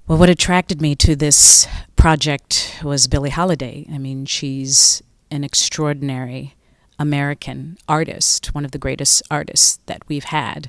Well, what attracted me to this project was Billie Holiday. I mean, she's an extraordinary American artist, one of the greatest artists that we've had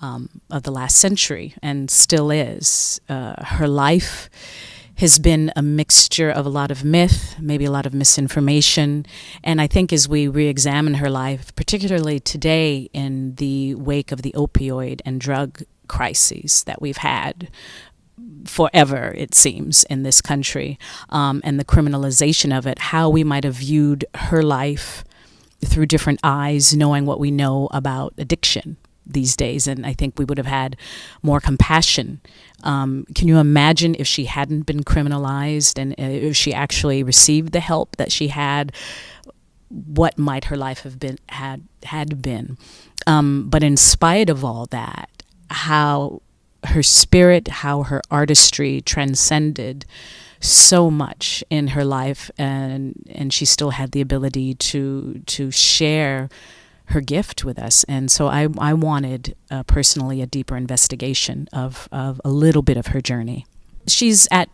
of the last century, and still is. Her life has been a mixture of a lot of myth, maybe a lot of misinformation, and I think as we re-examine her life, particularly today in the wake of the opioid and drug crises that we've had forever, it seems, in this country, and the criminalization of it, how we might have viewed her life through different eyes, knowing what we know about addiction these days. And I think we would have had more compassion. Can you imagine if she hadn't been criminalized and if she actually received the help that she had? What might her life have been had been? But in spite of all that, how her spirit, how her artistry transcended so much in her life, and she still had the ability to share her gift with us. And so I wanted personally a deeper investigation of a little bit of her journey. She's at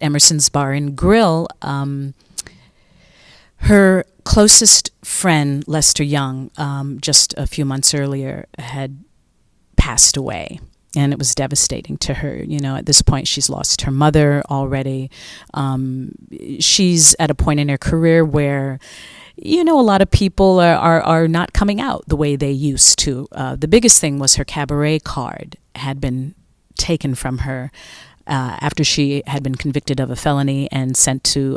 Emerson's Bar and Grill. Her closest friend, Lester Young, just a few months earlier had passed away. And it was devastating to her. You know, at this point, she's lost her mother already. She's at a point in her career where, you know, a lot of people are not coming out the way they used to. The biggest thing was her cabaret card had been taken from her after she had been convicted of a felony and sent to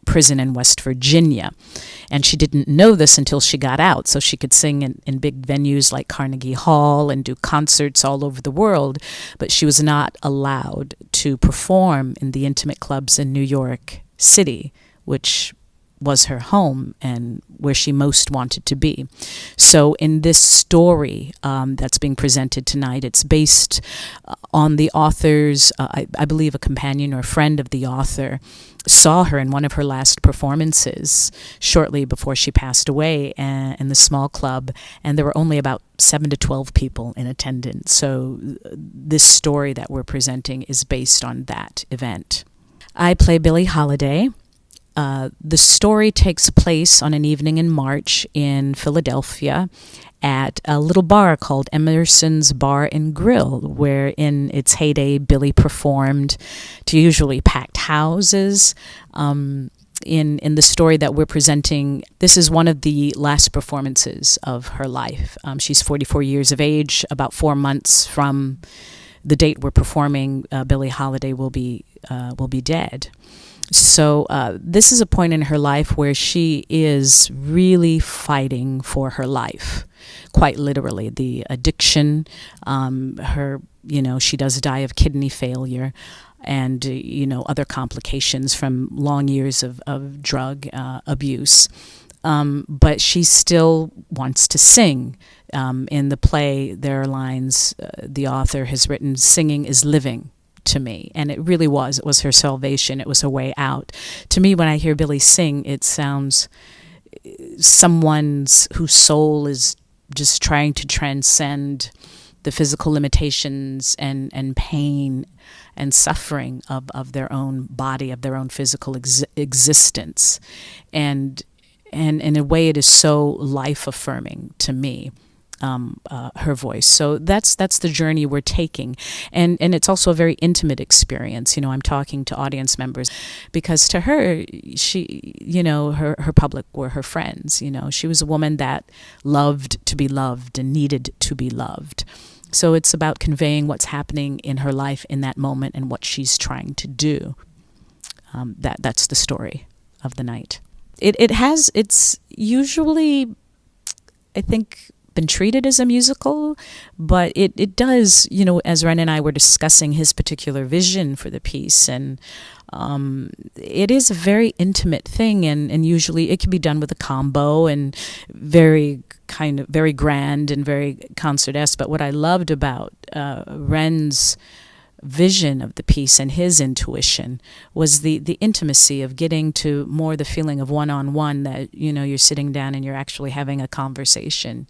prison in West Virginia. And she didn't know this until she got out, so she could sing in big venues like Carnegie Hall and do concerts all over the world, but she was not allowed to perform in the intimate clubs in New York City, which was her home and where she most wanted to be. So in this story that's being presented tonight, it's based on the author's, I believe a companion or a friend of the author saw her in one of her last performances shortly before she passed away in the small club, and there were only about 7 to 12 people in attendance. So this story that we're presenting is based on that event. I play Billie Holiday. The story takes place on an evening in March in Philadelphia at a little bar called Emerson's Bar and Grill, where in its heyday Billie performed to usually packed houses. In the story that we're presenting, this is one of the last performances of her life. She's 44 years of age. About 4 months from the date we're performing, Billie Holiday will be dead. So this is a point in her life where she is really fighting for her life, quite literally. The addiction, she does die of kidney failure and, other complications from long years of drug abuse. But she still wants to sing. In the play, there are lines the author has written, "Singing is living." To me, and it really was. It was her salvation. It was her way out. To me, when I hear Billie sing, it sounds someone's whose soul is just trying to transcend the physical limitations and pain and suffering of their own body, of their own physical existence, and in a way, it is so life affirming to me. Her voice. So that's the journey we're taking. And it's also a very intimate experience. I'm talking to audience members because to her, she, her public were her friends. She was a woman that loved to be loved and needed to be loved. So it's about conveying what's happening in her life in that moment and what she's trying to do. That's the story of the night. It's usually, I think, been treated as a musical, but it does, as Wren and I were discussing his particular vision for the piece, and it is a very intimate thing, and usually it can be done with a combo and very grand and very concert-esque. But what I loved about Wren's vision of the piece and his intuition was the intimacy of getting to more the feeling of one-on-one, that you're sitting down and you're actually having a conversation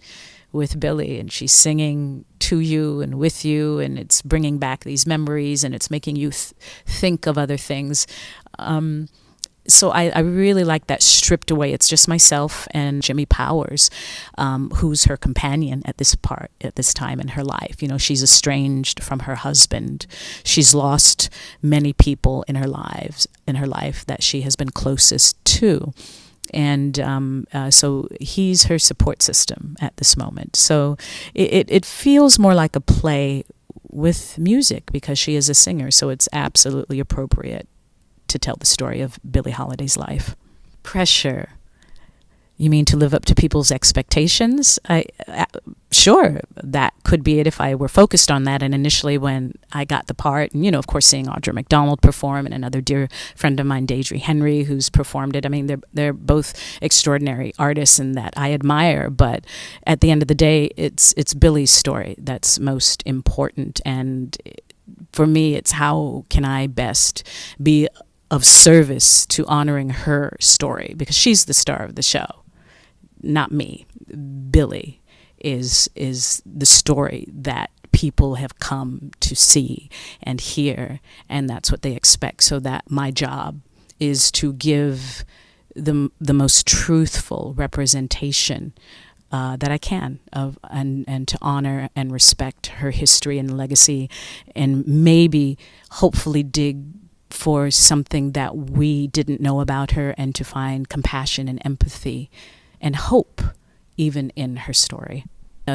with Billie, and she's singing to you and with you, and it's bringing back these memories, and it's making you think of other things. So I really like that stripped away. It's just myself and Jimmy Powers, who's her companion at this time in her life. You know, she's estranged from her husband. She's lost many people in her life that she has been closest to. And so he's her support system at this moment. So it feels more like a play with music because she is a singer. So it's absolutely appropriate to tell the story of Billie Holiday's life. Pressure. You mean to live up to people's expectations? Sure, that could be it if I were focused on that. And initially when I got the part, and, you know, of course, seeing Audra McDonald perform and another dear friend of mine, Deidre Henry, who's performed it. I mean, they're both extraordinary artists and that I admire. But at the end of the day, it's Billie's story that's most important. And for me, it's how can I best be of service to honoring her story, because she's the star of the show, not me. Billie is the story that people have come to see and hear, and that's what they expect. So that my job is to give the most truthful representation that I can of and to honor and respect her history and legacy, and maybe hopefully dig for something that we didn't know about her, and to find compassion and empathy and hope even in her story.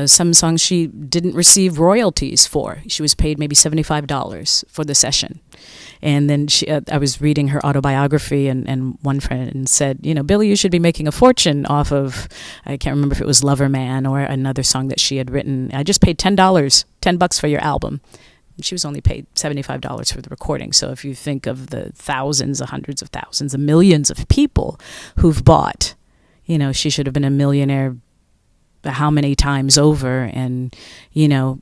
Some songs she didn't receive royalties for. She was paid maybe $75 for the session. And then I was reading her autobiography, and one friend said, you know, Billie, you should be making a fortune off of, I can't remember if it was Lover Man or another song that she had written. I just paid $10 for your album. She was only paid $75 for the recording. So if you think of the thousands, the hundreds of thousands, the millions of people who've bought, you know, she should have been a millionaire how many times over, and, you know,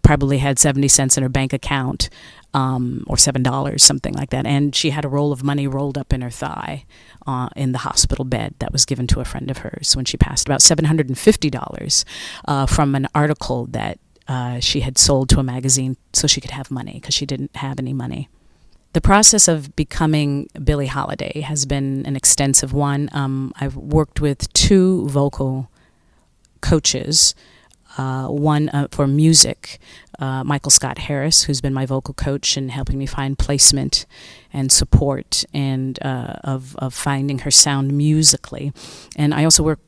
probably had 70 cents in her bank account, or $7, something like that. And she had a roll of money rolled up in her thigh in the hospital bed that was given to a friend of hers when she passed, about $750 from an article that she had sold to a magazine so she could have money, because she didn't have any money. The process of becoming Billie Holiday has been an extensive one. I've worked with 2 vocal coaches, one for music, Michael Scott Harris, who's been my vocal coach and helping me find placement and support and of finding her sound musically. And I also work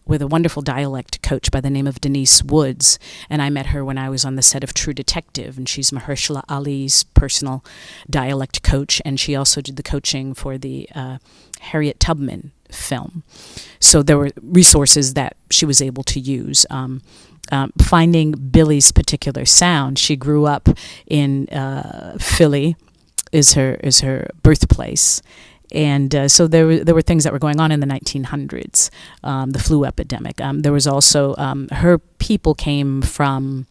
with a wonderful dialect coach by the name of Denise Woods, and I met her when I was on the set of True Detective, and she's Mahershala Ali's personal dialect coach, and she also did the coaching for the Harriet Tubman film. So there were resources that she was able to use. Finding Billie's particular sound, she grew up in Philly, is her birthplace. And so there were things that were going on in the 1900s, the flu epidemic. There was also, her people came from,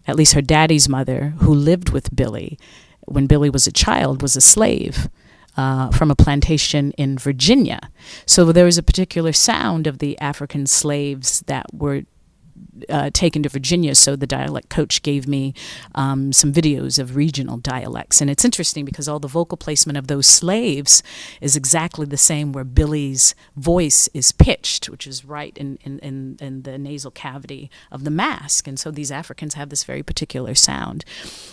at least her daddy's mother, who lived with Billie when Billie was a child, was a slave from a plantation in Virginia. So there was a particular sound of the African slaves that were taken to Virginia, so the dialect coach gave me some videos of regional dialects. And it's interesting because all the vocal placement of those slaves is exactly the same where Billie's voice is pitched, which is right in the nasal cavity of the mask. And so these Africans have this very particular sound,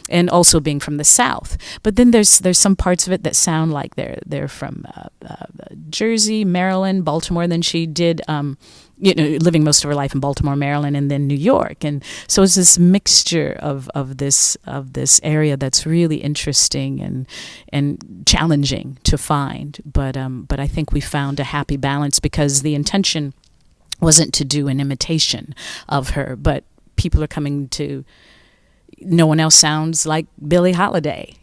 and also being from the South. But then there's some parts of it that sound like they're from Jersey, Maryland, Baltimore. Then she did living most of her life in Baltimore, Maryland, and then New York. And so it's this mixture of this area that's really interesting and challenging to find. But I think we found a happy balance, because the intention wasn't to do an imitation of her, but people are coming to, no one else sounds like Billie Holiday,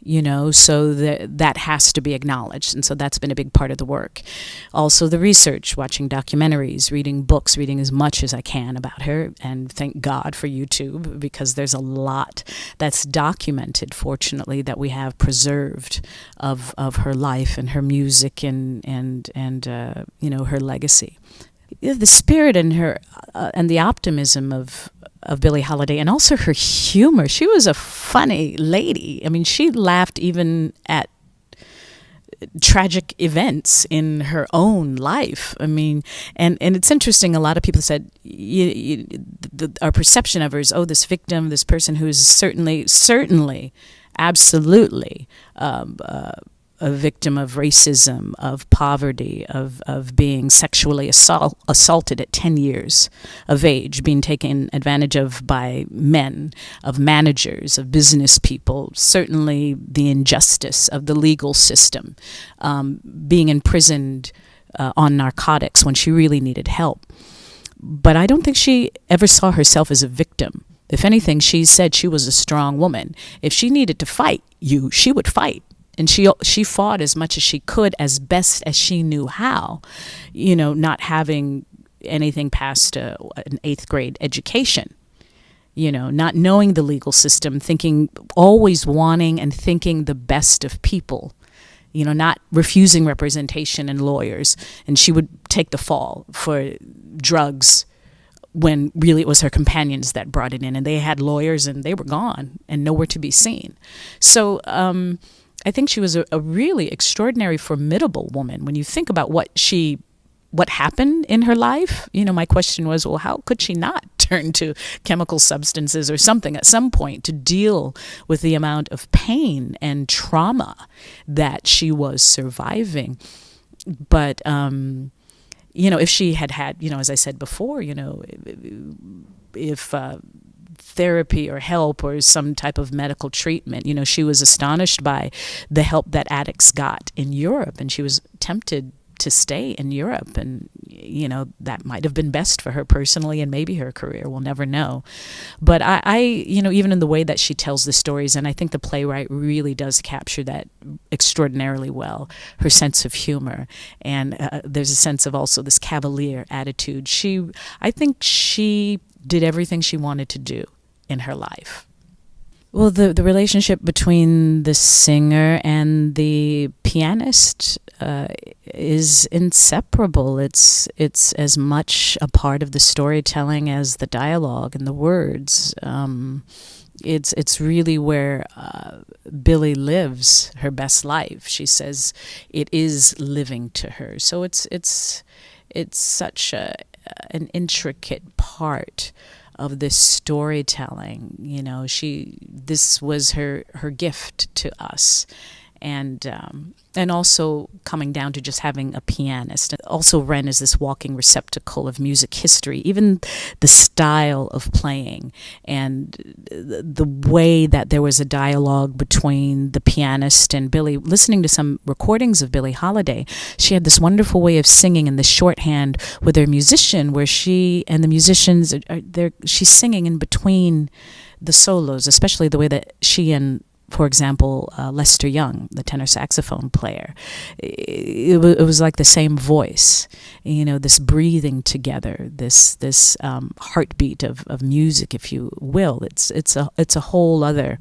so that has to be acknowledged. And so that's been a big part of the work. Also the research, watching documentaries, reading books, reading as much as I can about her. And thank God for YouTube, because there's a lot that's documented, fortunately, that we have preserved of her life and her music and her legacy. the spirit in her and the optimism of Billie Holiday, and also her humor. She was a funny lady. I mean, she laughed even at tragic events in her own life. I mean, and it's interesting. A lot of people said our perception of her is, oh, this victim, this person who is certainly, absolutely a victim of racism, of poverty, of being sexually assaulted at 10 years of age, being taken advantage of by men, of managers, of business people, certainly the injustice of the legal system, being imprisoned on narcotics when she really needed help. But I don't think she ever saw herself as a victim. If anything, she said she was a strong woman. If she needed to fight you, she would fight. And she fought as much as she could, as best as she knew how, not having anything past an 8th grade education, not knowing the legal system, always wanting and thinking the best of people, not refusing representation and lawyers. And she would take the fall for drugs when really it was her companions that brought it in, and they had lawyers and they were gone and nowhere to be seen. So, I think she was a really extraordinary, formidable woman. When you think about what happened in her life, my question was, well, how could she not turn to chemical substances or something at some point to deal with the amount of pain and trauma that she was surviving? But, if she had, as I said before, if therapy or help or some type of medical treatment. She was astonished by the help that addicts got in Europe, and she was tempted to stay in Europe. And, that might have been best for her personally and maybe her career. We'll never know. But I even in the way that she tells the stories, and I think the playwright really does capture that extraordinarily well, her sense of humor. And there's a sense of also this cavalier attitude. I think she did everything she wanted to do in her life. Well, the relationship between the singer and the pianist is inseparable. It's as much a part of the storytelling as the dialogue and the words. It's really where Billie lives her best life. She says it is living to her. So it's such an intricate part of this storytelling. This was her gift to us. And also coming down to just having a pianist. Also, Wren is this walking receptacle of music history, even the style of playing and the way that there was a dialogue between the pianist and Billie. Listening to some recordings of Billie Holiday, she had this wonderful way of singing in the shorthand with her musician, where she and the musicians, she's singing in between the solos, especially the way that she and, for example, Lester Young, the tenor saxophone player, it was like the same voice, this breathing together, this heartbeat of music, if you will. It's a whole other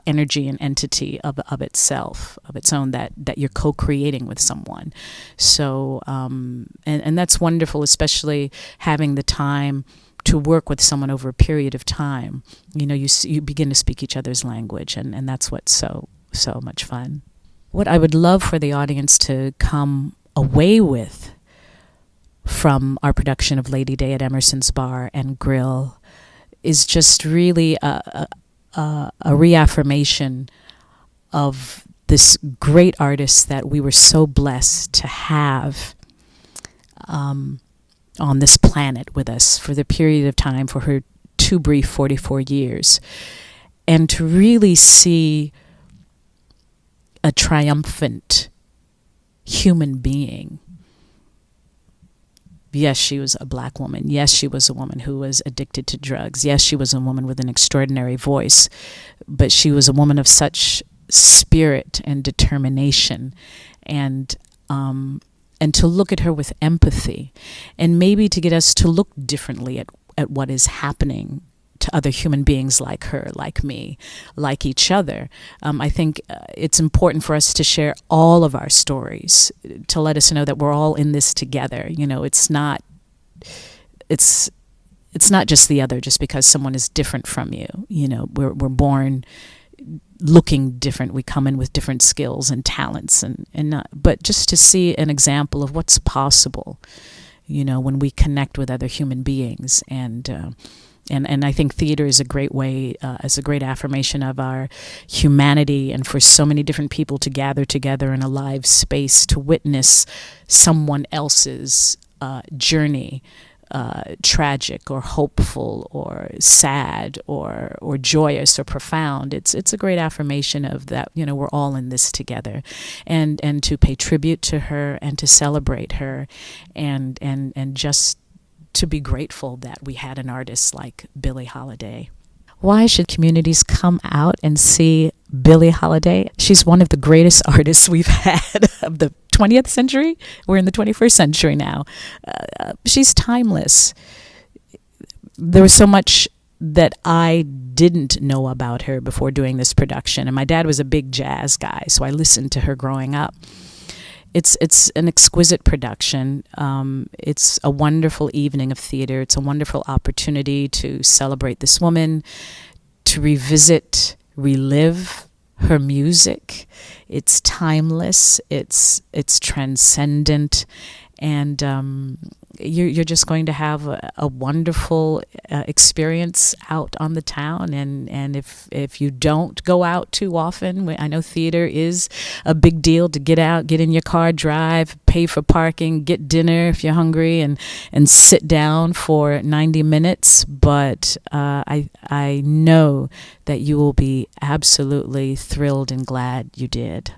energy and entity of itself, of its own, that you're co-creating with someone. So and that's wonderful, especially having the time to work with someone over a period of time. You begin to speak each other's language, and that's what's so much fun. What I would love for the audience to come away with from our production of Lady Day at Emerson's Bar and Grill is just really a reaffirmation of this great artist that we were so blessed to have on this planet with us for the period of time, for her too brief 44 years, and to really see a triumphant human being. Yes, she was a black woman. Yes, she was a woman who was addicted to drugs. Yes, she was a woman with an extraordinary voice, but she was a woman of such spirit and determination, and to look at her with empathy, and maybe to get us to look differently at what is happening to other human beings like her, like me, like each other. I think it's important for us to share all of our stories, to let us know that we're all in this together. It's not it's not just the other just because someone is different from you. You know, we're born looking different. We come in with different skills and talents, and not, but just to see an example of what's possible, you know, when we connect with other human beings. And I think theater is a great way, as a great affirmation of our humanity, and for so many different people to gather together in a live space to witness someone else's journey, tragic or hopeful or sad or joyous or profound. It's a great affirmation of that, you know, we're all in this together, and to pay tribute to her and to celebrate her, and just to be grateful that we had an artist like Billie Holiday. Why should communities come out and see Billie Holiday? She's one of the greatest artists we've had of the 20th century. We're in the 21st century now. She's timeless. There was so much that I didn't know about her before doing this production. And my dad was a big jazz guy, so I listened to her growing up. It's an exquisite production. It's a wonderful evening of theater. It's a wonderful opportunity to celebrate this woman, to revisit, relive her music. It's timeless. It's transcendent, and you're just going to have a wonderful experience out on the town. And if you don't go out too often, I know theater is a big deal to get out, get in your car, drive, pay for parking, get dinner if you're hungry, and sit down for 90 minutes. But I know that you will be absolutely thrilled and glad you did.